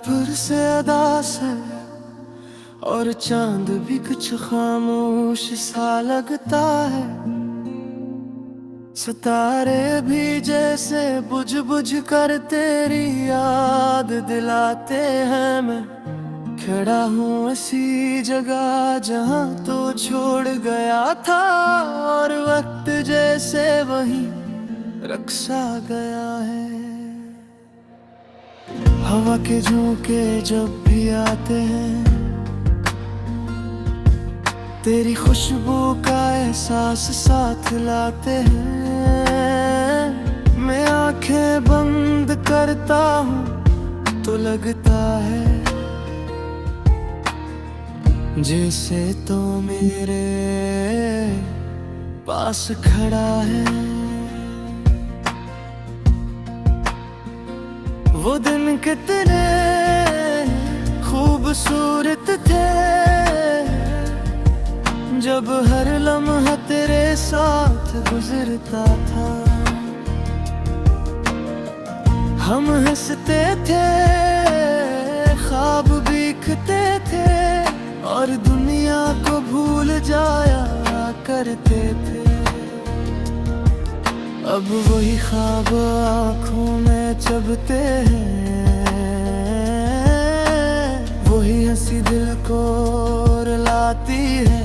फिर से अदास है और चांद भी कुछ खामोश सा लगता है। सितारे भी जैसे बुझ बुझ कर तेरी याद दिलाते हैं। मैं खड़ा हूँ ऐसी जगह जहाँ तो छोड़ गया था, और वक्त जैसे वहीं रक्षा गया है। हवा के झोंके जब भी आते हैं, तेरी खुशबू का एहसास साथ लाते हैं। मैं आंखें बंद करता हूँ तो लगता है जैसे तो मेरे पास खड़ा है। वो दिन कितने खूबसूरत थे, जब हर लम्हा तेरे साथ गुजरता था। हम हंसते थे, ख्वाब बिखते थे, और दुनिया को भूल जाया करते थे। अब वही ख्वाब आँखों में चुभते हैं, वही हंसी दिल को रुलाती है।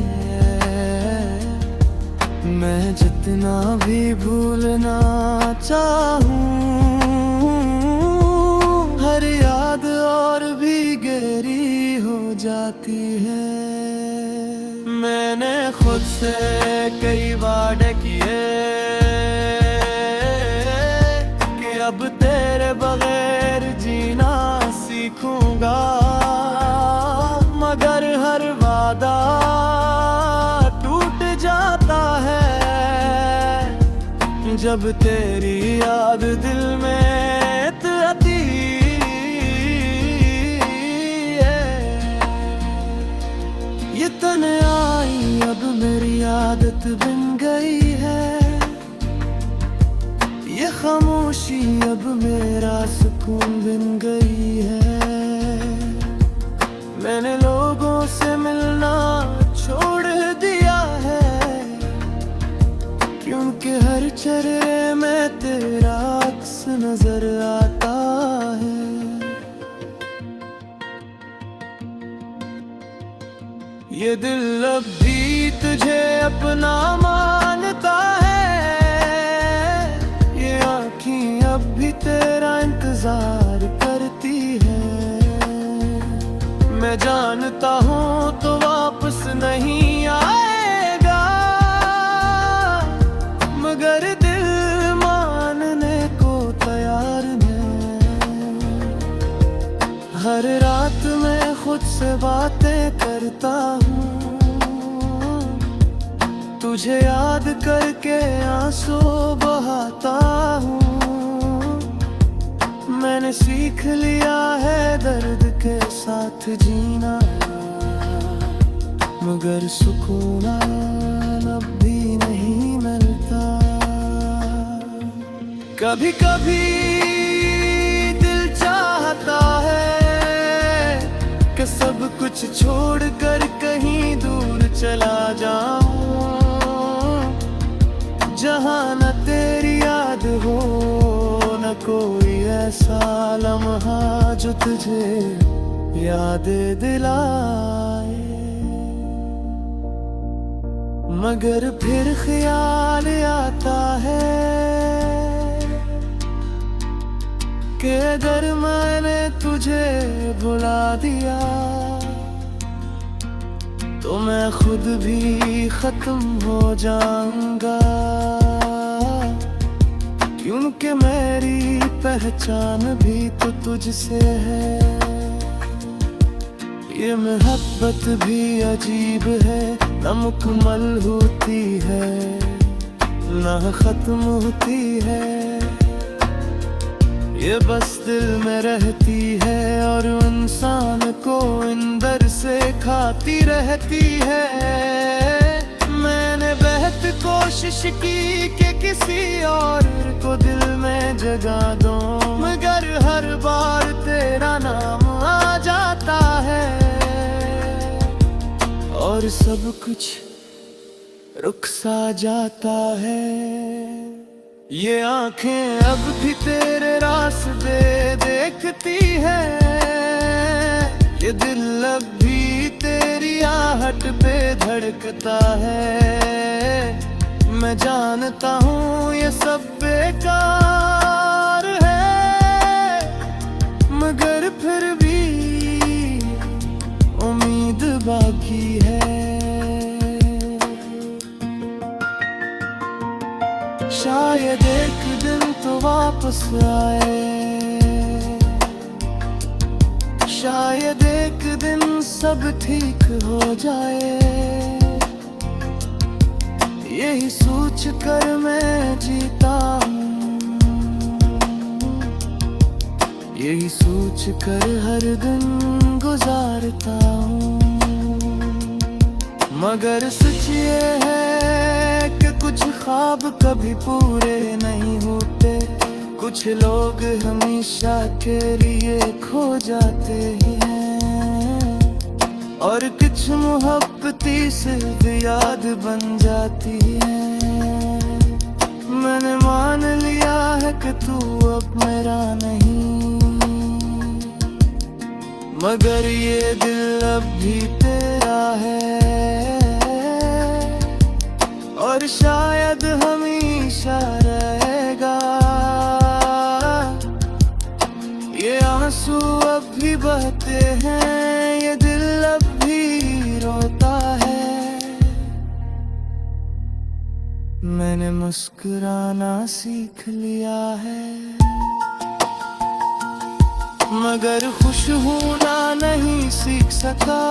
मैं जितना भी भूलना चाहूं, हर याद और भी गहरी हो जाती है। मैंने खुद से कई वादे किए कि अब तेरे बगैर जीना सीखूंगा, मगर हर वादा टूट जाता है जब तेरी याद दिल में आती है। ये तन्हाई अब मेरी आदत बन गई है, ये खामोशी अब मेरा सुकून बन गई है। मैंने लोगों से मिलना छोड़ दिया है, क्योंकि हर चेहरे में तेरा अक्स नजर आता है। ये दिल अब भी तुझे अपना मानता है, ये आँखें अब भी तेरा इंतजार करती है। मैं जानता हूँ तो वापस नहीं आएगा, मगर दिल मानने को तैयार है। हर रात मैं खुद से बातें करता हूँ, तुझे याद करके आंसू बहाता हूँ। मैंने सीख लिया है दर्द के साथ जीना, मगर सुकून अब भी नहीं मिलता। कभी कभी दिल चाहता है कि सब कुछ छोड़कर कहीं दूर चला जाऊं, जहां न तेरी याद हो न कोई ऐसा लम्हा जो तुझे याद दिलाए। मगर फिर ख्याल आता है कि अगर मैंने तुझे भुला दिया तो मैं खुद भी खत्म हो जाऊंगा, क्योंकि मेरी पहचान भी तो तुझसे है। ये मोहब्बत भी अजीब है, न मुकम्मल होती है न खत्म होती है। ये बस दिल में रहती है और इंसान को अंदर से खाती रहती है। मैंने बहत कोशिश की कि किसी और को दिल में जगा दूं, मगर हर बार तेरा नाम आ जाता है और सब कुछ रुक सा जाता है। ये आंखें अब भी तेरे रास्ते देखती है, ये दिल अब भी तेरी आहट पे धड़कता है। मैं जानता हूँ ये सब बेकार है, मगर फिर भी उम्मीद बाकी है। शायद एक दिन तो वापस आए, शायद एक दिन सब ठीक हो जाए। यही सोच कर मैं जीता हूँ, यही सोच कर हर दिन गुजारता हूँ। मगर सच ये है कि कुछ ख्वाब कभी पूरे नहीं होते, कुछ लोग हमेशा के लिए खो जाते हैं और कुछ मोहब्बती सिर्फ याद बन जाती है। मैंने मान लिया है कि तू अब मेरा नहीं, मगर ये दिल अब भी तेरा है और शायद हमेशा रहेगा। ये आंसू अब भी बहते हैं, ये दिल अब भी रोता है। मैंने मुस्कुराना सीख लिया है, मगर खुश होना नहीं सीख सका।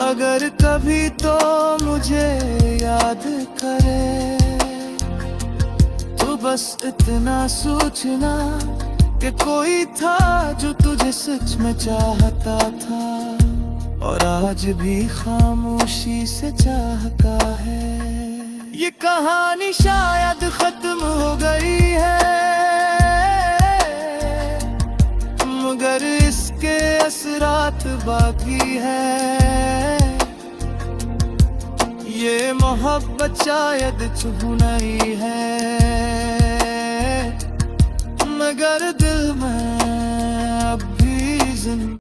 अगर कभी तो मुझे याद करे, तो बस इतना सोचना कि कोई था जो तुझे सच में चाहता था और आज भी खामोशी से चाहता है। ये कहानी शायद खत्म हो गई है, मगर इसके असरात बाकी है। ये मोहब्बत शायद चुप नहीं है, मगर दिल में अब भी जिंदा।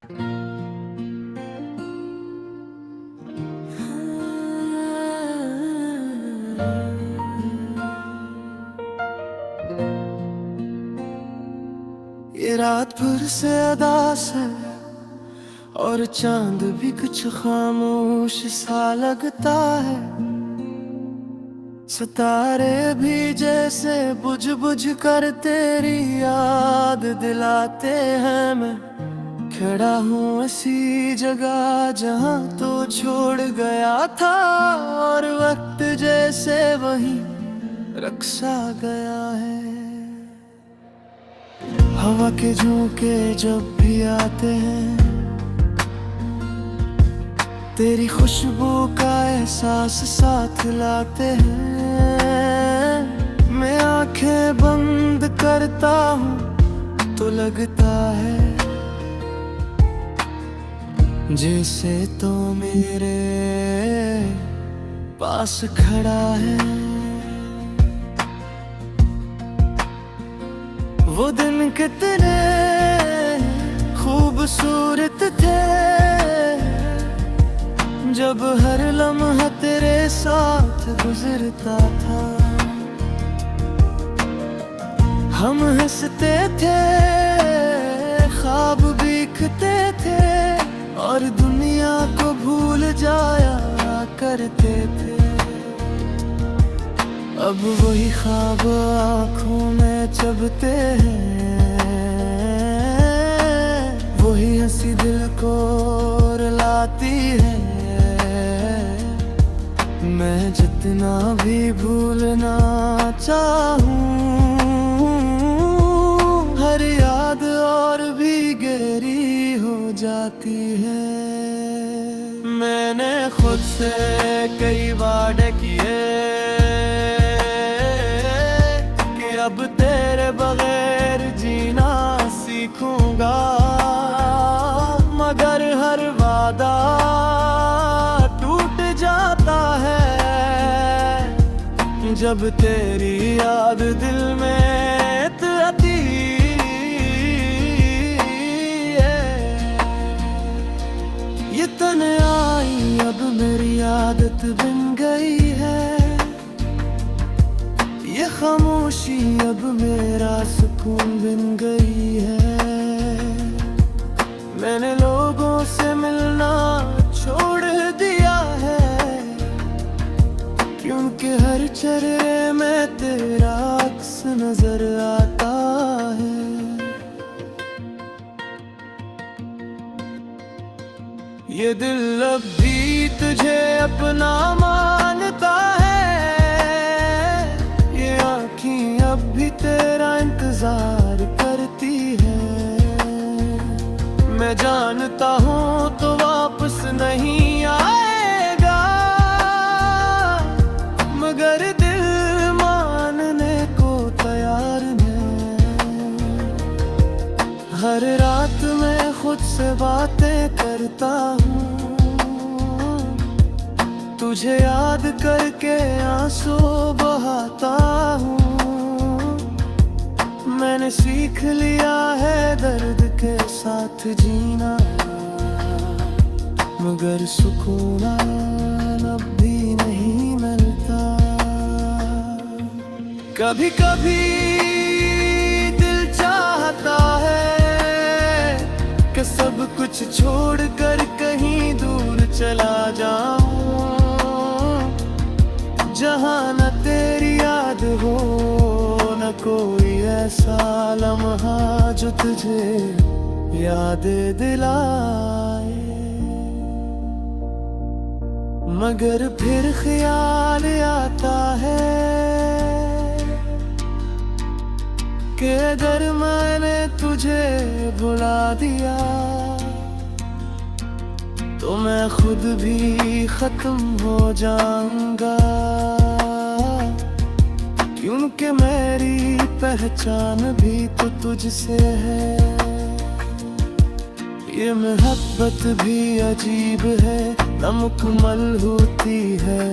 ये रात भर से अदास है और चांद भी कुछ खामोश सा लगता है। सितारे भी जैसे बुझ बुझ कर तेरी याद दिलाते हैं। मैं खड़ा हूँ ऐसी जगह जहाँ तो छोड़ गया था और वक्त जैसे वहीं रखसा गया है। हवा के झोंके जब भी आते हैं, तेरी खुशबू का एहसास साथ लाते हैं। मैं आंखें बंद करता हूँ तो लगता है जैसे तो मेरे पास खड़ा है। वो दिन कितने खूबसूरत थे जब हर लम्हा तेरे साथ गुजरता था। हम हंसते थे, ख्वाब बिखते थे और दुनिया को भूल जाया करते थे। अब वही ख्वाब आँखों में चुभते हैं, वही हंसी दिल को रुलाती है। मैं जितना भी भूलना चाहूं, हर याद और भी गहरी हो जाती है। मैंने खुद तुझसे कई वादे किए कि अब तेरे बगैर जीना सीखूंगा, मगर हर वादा टूट जाता है जब तेरी याद दिल में आती है। ये तन्हाई अब मेरी आदत बन गई है, ये खामोशी अब मेरा सुकून बन गई है। मैंने लोगों से मिलना छोड़ दिया है, क्योंकि हर चेहरे में तेरा अक्स नजर आता है। ये दिल अब भी तुझे अपना मानता है, ये आँखें अब भी तेरा इंतजार करती है। मैं जानता हूँ तो वापस नहीं आएगा, मगर दिल मानने को तैयार है। हर रात मैं खुद से बातें करता हूँ, तुझे याद करके आंसू बहाता हूँ। मैंने सीख लिया है दर्द के साथ जीना, मगर सुकून अब भी नहीं मिलता। कभी कभी दिल चाहता है कि सब कुछ छोड़कर कहीं दूर चला जाऊं, जहां न तेरी याद हो न कोई ऐसा लम्हा जो तुझे याद दिलाए। मगर फिर ख्याल आता है कि अगर मैंने तुझे भुला दिया तो मैं खुद भी खत्म हो जाऊंगा, क्योंकि मेरी पहचान भी तो तुझसे है। ये मोहब्बत भी अजीब है, न मुकम्मल होती है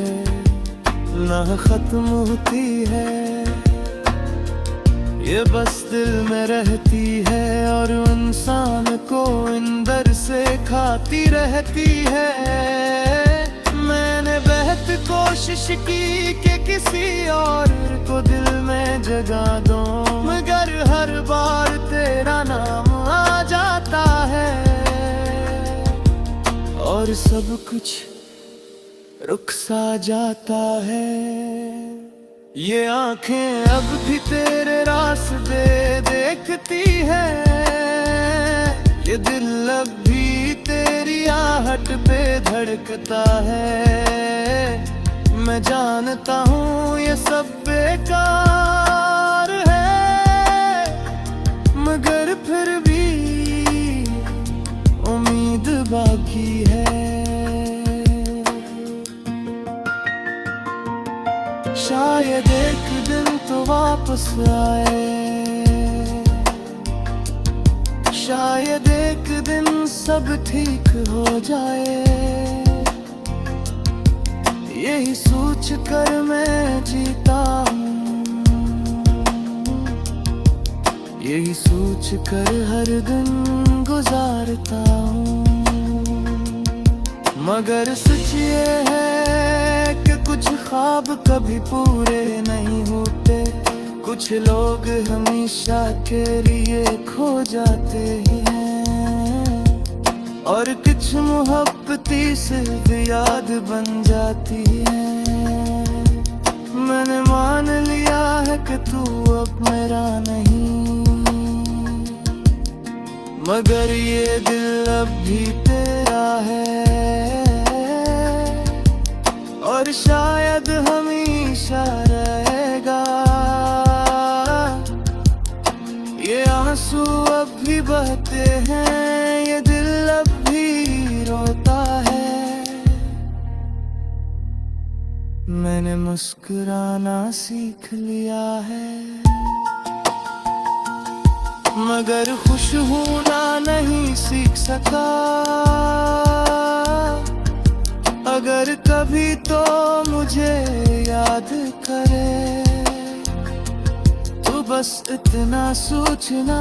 न खत्म होती है। ये बस दिल में रहती है और इंसान को अंदर से खाती रहती है। मैंने बेहद कोशिश की कि किसी और को दिल में जगा दूं, मगर हर बार तेरा नाम आ जाता है और सब कुछ रुक सा जाता है। ये आंखें अब भी तेरे रास्ते देखती है, ये दिल अब भी तेरी आहट पे धड़कता है। मैं जानता हूँ ये सब बेकार है, मगर फिर भी उम्मीद बाकी है। शायद एक दिन तो वापस आए, शायद एक दिन सब ठीक हो जाए। यही सोच कर मैं जीता हूँ, यही सोच कर हर दिन गुजारता हूँ। मगर सच ये है कि कुछ ख्वाब कभी पूरे नहीं होते, कुछ लोग हमेशा के लिए खो जाते हैं और कुछ मोहब्बती सिर्फ याद बन जाती है। मैंने मान लिया है कि तू अब मेरा नहीं, मगर ये दिल अब भी तेरा है और शायद हमेशा रहेगा। ये आंसू अब भी बहते हैं, ये दिल अब भी रोता है, मैंने मुस्कुराना सीख लिया है, मगर खुश होना नहीं सीख सका। अगर कभी तो मुझे याद करे, तो बस इतना सोचना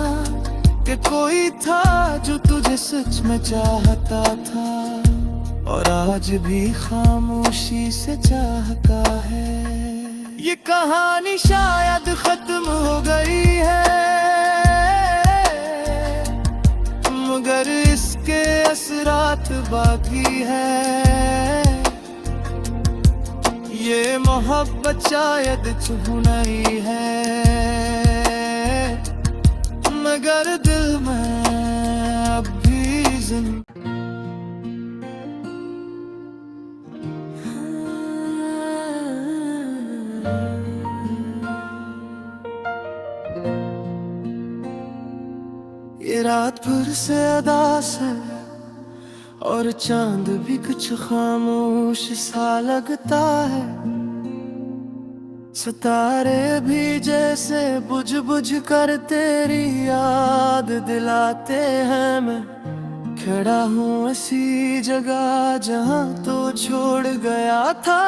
कि कोई था जो तुझे सच में चाहता था, और आज भी खामोशी से चाहता है। ये कहानी शायद खत्म हो गई है, मगर इसके असरात बाकी है। ये मोहब्बत शायद चुप नहीं है, मगर दिल में अब भी जिंदा। ये रात भर से अदास है, और चांद भी कुछ खामोश सा लगता है। सितारे भी जैसे बुझ बुझ कर तेरी याद दिलाते हैं। मैं खड़ा हूँ ऐसी जगह जहाँ तो छोड़ गया था,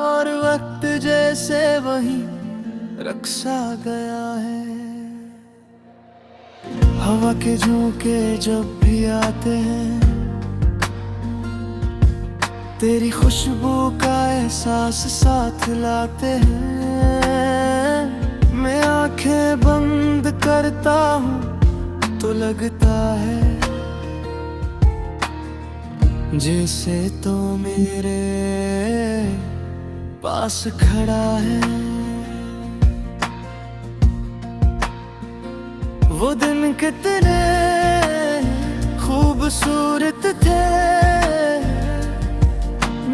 और वक्त जैसे वहीं रक्षा गया है। हवा के झोंके जब भी आते हैं, तेरी खुशबू का एहसास साथ लाते हैं। मैं आंखें बंद करता हूँ तो लगता है जैसे तो मेरे पास खड़ा है। वो दिन कितने खूबसूरत थे,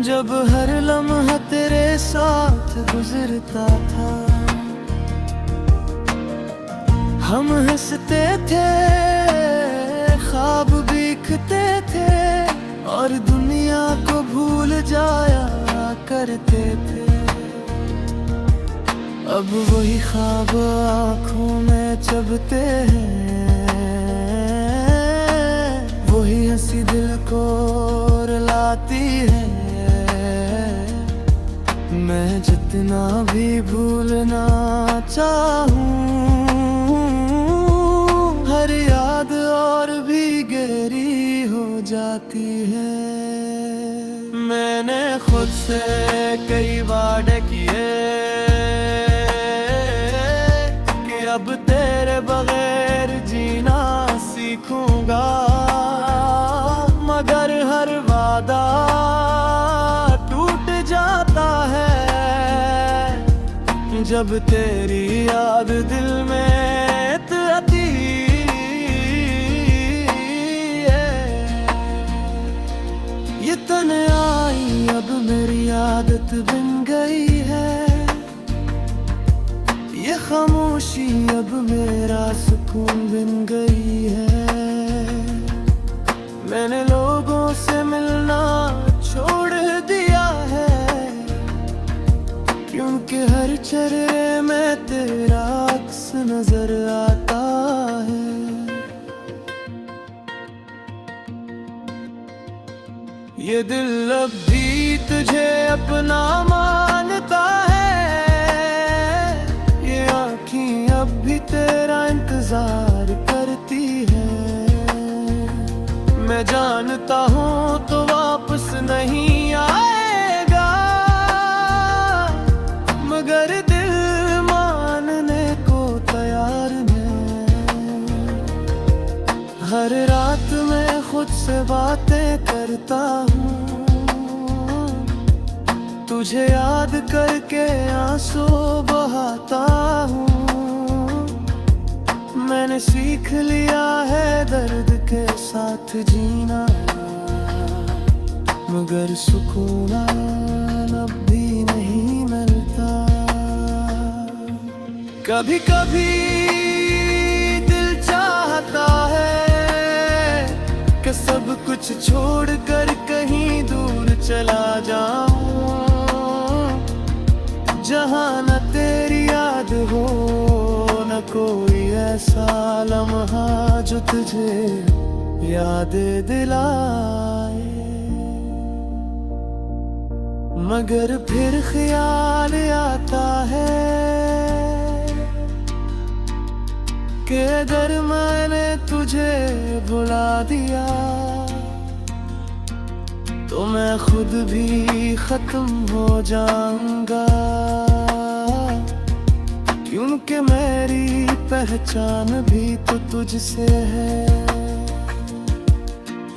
जब हर लम्हा तेरे साथ गुजरता था। हम हंसते थे, ख्वाब दिखते थे, और दुनिया को भूल जाया करते थे। अब वही ख्वाब आँखों में चुभते हैं, वही हंसी दिल को रुलाती है। मैं जितना भी भूलना चाहूं, हर याद और भी गहरी हो जाती है। मैंने खुद से कई वादे किए कि अब तेरे बगैर जीना सीखूंगा, मगर हर वादा टूट जाता है जब तेरी याद दिल में आती है। ये तन्हाई अब मेरी आदत बन गई है, ये खामोशी अब मेरा सुकून बन गई है। मैंने लोगों से मिलना छोड़ दिया है, क्योंकि हर चेहरे में तेरा अक्स नजर आता है। ये दिल अब भी तुझे अपना मानता है, ये आँखें अब भी तेरा इंतजार करती है। मैं जानता हूँ तो वापस नहीं आएगा, मगर दिल मानने को तैयार है। हर रात मैं खुद से बातें करता हूँ, तुझे याद करके आंसू बहाता हूँ। मैंने सीख लिया है दर्द के साथ जीना, मगर सुकून अब भी नहीं मिलता। कभी कभी दिल चाहता है कि सब कुछ छोड़ कर कहीं दूर चला जाऊं, जहाँ न तेरी याद हो, न कोई ऐसा लम्हा जो तुझे याद दिलाए। मगर फिर ख्याल आता है कि अगर मैंने तुझे भुला दिया तो मैं खुद भी खत्म हो जाऊंगा, क्योंकि मेरी पहचान भी तो तुझसे है।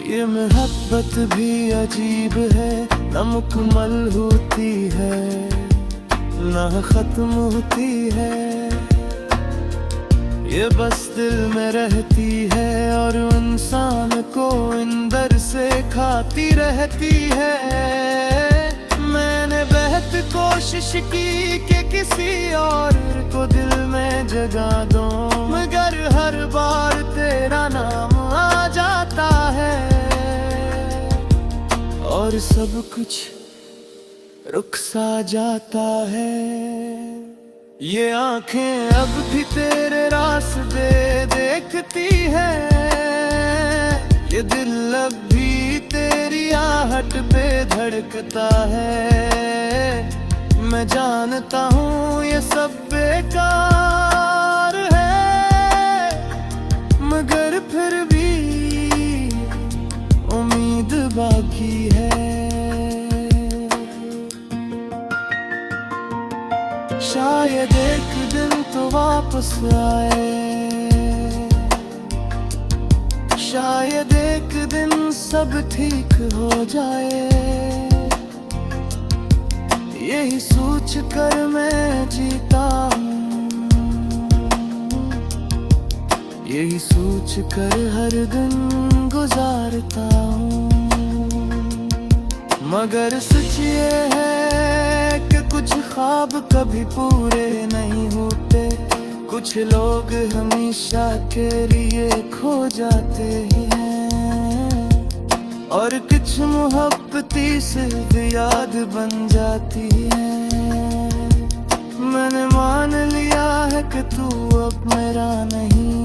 ये मोहब्बत भी अजीब है, न मुकम्मल होती है न खत्म होती है। ये बस दिल में रहती है और इंसान को अंदर से खाती रहती है। मैंने बेहद कोशिश की कि किसी और को दिल में जगा दूं, मगर हर बार तेरा नाम आ जाता है और सब कुछ रुक सा जाता है। ये आंखें अब भी तेरे रास्ते देखती है, ये दिल अब भी तेरी आहट पे धड़कता है। मैं जानता हूँ ये सब बेकार है, मगर फिर भी उम्मीद बाकी है। शायद एक दिन तो वापस आए, शायद एक दिन सब ठीक हो जाए। यही सोच कर मैं जीता हूँ, यही सोच कर हर दिन गुजारता हूँ। मगर सच ये है कि कुछ ख्वाब कभी पूरे नहीं होते, कुछ लोग हमेशा के लिए खो जाते हैं और कुछ मोहब्बती सिर्फ याद बन जाती है। मैंने मान लिया है कि तू अब मेरा नहीं,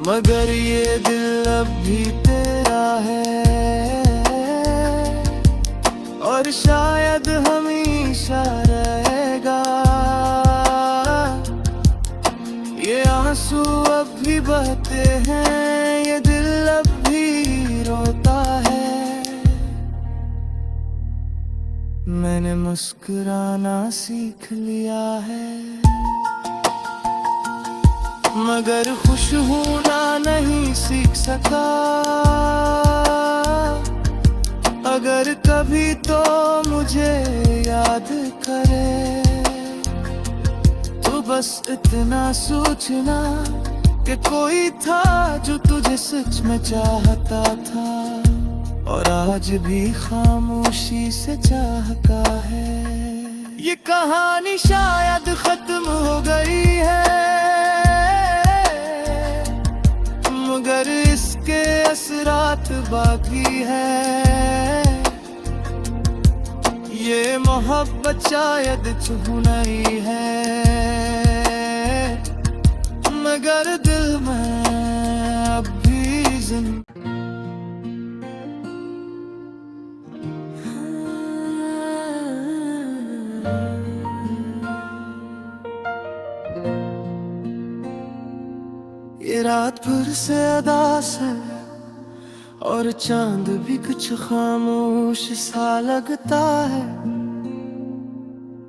मगर ये दिल अब भी तेरा है और शायद हमेशा रहेगा। ये आंसू अब भी बहते हैं, ये दिल अब भी रोता है। मैंने मुस्कुराना सीख लिया है, मगर खुश होना नहीं सीख सका। अगर कभी तो मुझे याद करे तो बस इतना सोचना कि कोई था जो तुझे सच में चाहता था और आज भी खामोशी से चाहता है। ये कहानी शायद खत्म हो गई है, मगर इसके असरात बाकी है। ये मोहब्बत शायद छू नहीं है, मगर दिल में अब भी जिंदा। ये रात भर से अदास है और चांद भी कुछ खामोश सा लगता है।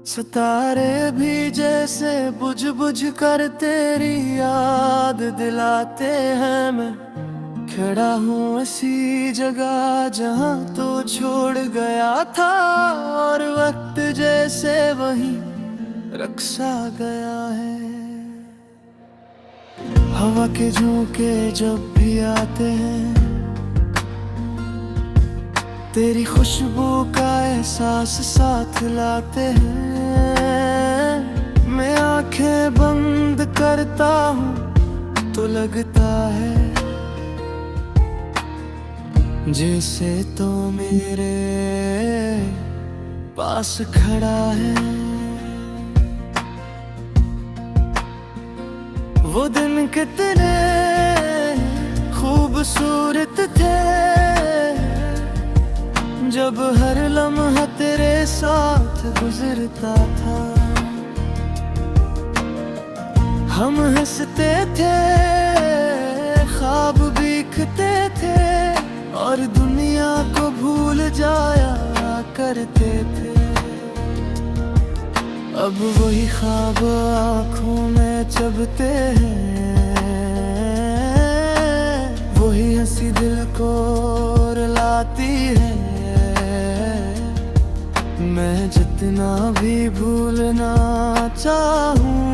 सितारे भी जैसे बुझ बुझ कर तेरी याद दिलाते हैं। मैं खड़ा हूँ ऐसी जगह जहाँ तो छोड़ गया था और वक्त जैसे वहीं रखसा गया है। हवा के झोंके जब भी आते हैं, तेरी खुशबू का एहसास साथ लाते हैं। मैं आंखें बंद करता हूँ तो लगता है जैसे तो मेरे पास खड़ा है। वो दिन कितने खूबसूरत थे जब हर लम्हा तेरे साथ गुजरता था। हम हंसते थे, ख्वाब बीखते थे और दुनिया को भूल जाया करते थे। अब वही ख्वाब आँखों में चुभते हैं, वही हंसी दिल को रुलाती है। मैं जितना भी भूलना चाहूं,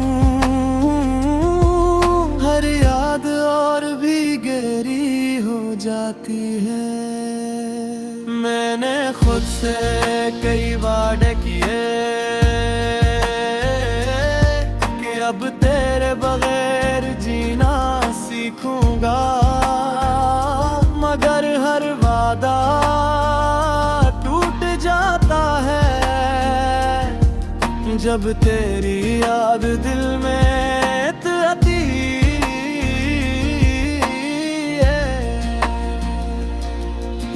हर याद और भी गहरी हो जाती है। मैंने खुद से कई वादे किए कि अब तेरे बगैर जीना सीखूंगा, मगर हर वादा टूट जाता है जब तेरी याद दिल में आती है।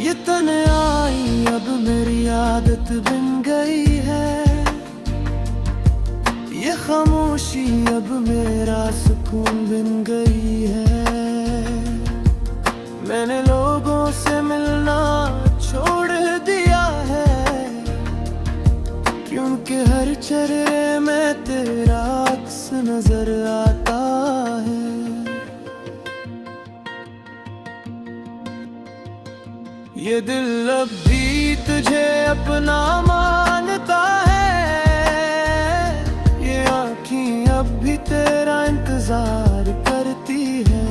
ये तन्हाई अब मेरी आदत बन गई है, ये खामोशी अब मेरा सुकून बन गई है। मैंने लोगों से मिलना छोड़ दिया है, क्योंकि हर चेहरे में तेरा अक्स नजर आता है। ये दिल अब भी तुझे अपना मानता है, ये आँखें अब भी तेरा इंतजार करती है।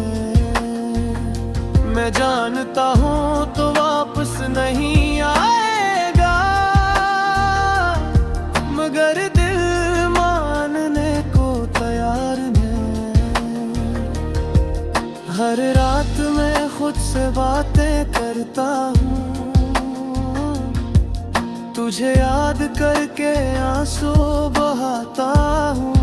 मैं जानता हूँ तो वापस नहीं आएगा, मगर दिल मानने को तैयार है। हर रात मैं खुद से बातें करता हूँ, तुझे याद करके आंसू बहाता हूँ।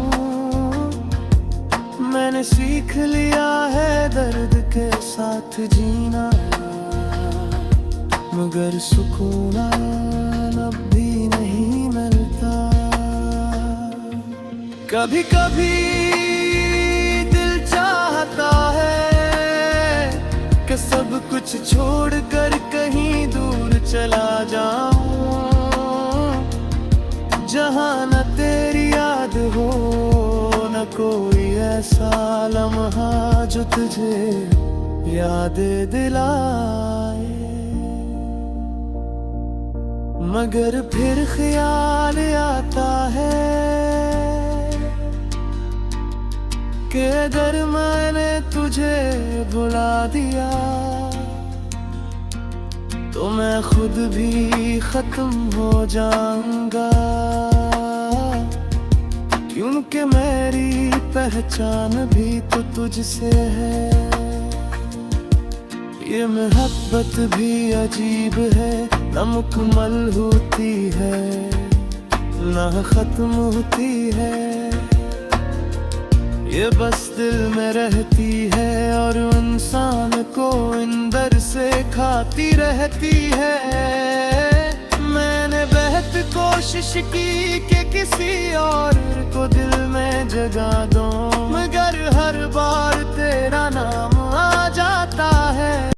मैंने सीख लिया है दर्द के साथ जीना, मगर सुकून अब भी नहीं मिलता। कभी कभी दिल चाहता है कि सब कुछ छोड़कर कहीं दूर चला जाऊं, जहां न तेरी याद हो न कोई ऐसा लम्हा जो तुझे याद दिलाए। मगर फिर ख्याल आता है कि अगर मैंने तुझे भुला दिया तो मैं खुद भी खत्म हो जाऊंगा, क्योंकि मेरी पहचान भी तो तुझसे है। ये मोहब्बत भी अजीब है, न मुकम्मल होती है न खत्म होती है। ये बस दिल में रहती है और इंसान को अंदर से खाती रहती है। मैंने बहुत कोशिश की कि किसी और को दिल में जगा दूं, मगर हर बार